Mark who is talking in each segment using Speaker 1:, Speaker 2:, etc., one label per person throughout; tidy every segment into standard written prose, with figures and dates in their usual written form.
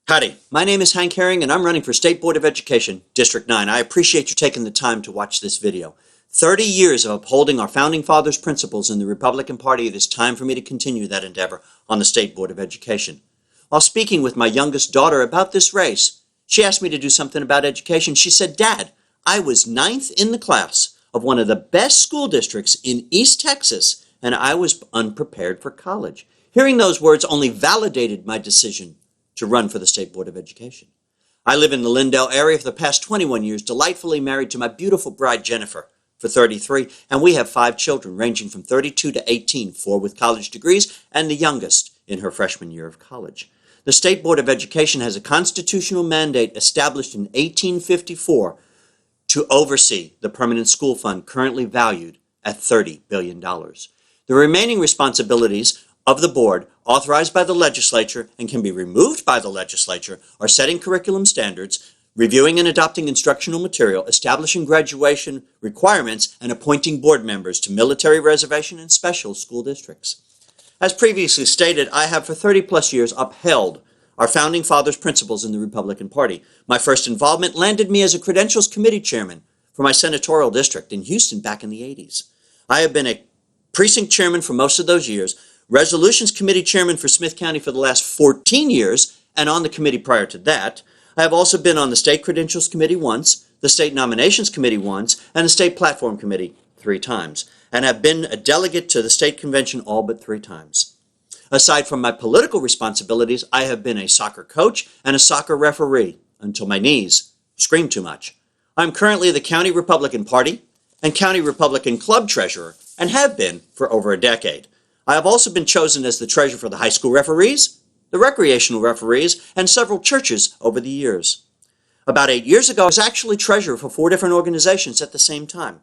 Speaker 1: Howdy, my name is Hank Herring and I'm running for State Board of Education, District 9. I appreciate you taking the time to watch this video. 30 years of upholding our Founding Fathers' principles in the Republican Party, it is time for me to continue that endeavor on the State Board of Education. While speaking with my youngest daughter about this race, she asked me to do something about education. She said, "Dad, I was ninth in the class of one of the best school districts in East Texas, and I was unprepared for college." Hearing those words only validated my decision to run for the State Board of Education. I live in the Lindale area for the past 21 years, delightfully married to my beautiful bride Jennifer for 33, and we have 5 children ranging from 32 to 18, 4 with college degrees, and the youngest in her freshman year of college. The State Board of Education has a constitutional mandate established in 1854 to oversee the permanent school fund currently valued at $30 billion. The remaining responsibilities of the board, authorized by the legislature and can be removed by the legislature, are setting curriculum standards, reviewing and adopting instructional material, establishing graduation requirements, and appointing board members to military reservation and special school districts. As previously stated, I have for 30 plus years upheld our Founding Fathers' principles in the Republican Party. My first involvement landed me as a Credentials Committee chairman for my senatorial district in Houston back in the 80s. I have been a precinct chairman for most of those years, Resolutions Committee Chairman for Smith County for the last 14 years, and on the committee prior to that. I have also been on the State Credentials Committee once, the State Nominations Committee once, and the State Platform Committee 3 times, and have been a delegate to the State Convention all but 3 times. Aside from my political responsibilities, I have been a soccer coach and a soccer referee until my knees screamed too much. I'm currently the County Republican Party and County Republican Club Treasurer, and have been for over a decade. I have also been chosen as the treasurer for the high school referees, the recreational referees, and several churches over the years. About 8 years ago, I was actually treasurer for 4 different organizations at the same time.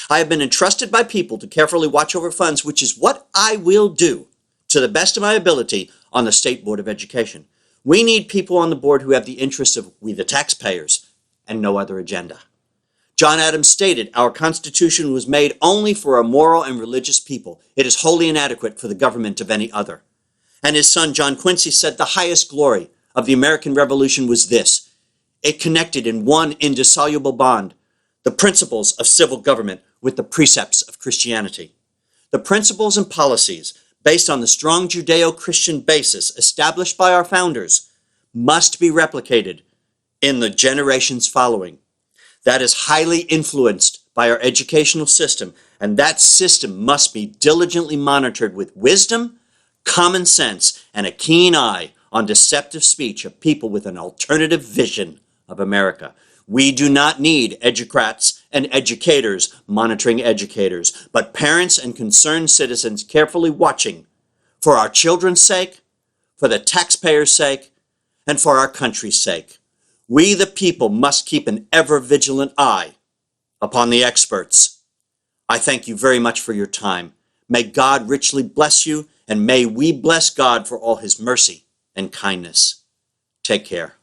Speaker 1: I have been entrusted by people to carefully watch over funds, which is what I will do to the best of my ability on the State Board of Education. We need people on the board who have the interests of we the taxpayers and no other agenda. John Adams stated, "Our Constitution was made only for a moral and religious people. It is wholly inadequate for the government of any other." And his son John Quincy said, "The highest glory of the American Revolution was this: it connected in one indissoluble bond the principles of civil government with the precepts of Christianity. The principles and policies based on the strong Judeo-Christian basis established by our founders must be replicated in the generations following. That is highly influenced by our educational system, and that system must be diligently monitored with wisdom, common sense, and a keen eye on deceptive speech of people with an alternative vision of America. We do not need educrats and educators monitoring educators, but parents and concerned citizens carefully watching for our children's sake, for the taxpayers' sake, and for our country's sake. We, the people, must keep an ever-vigilant eye upon the experts. I thank you very much for your time. May God richly bless you, and may we bless God for all his mercy and kindness. Take care."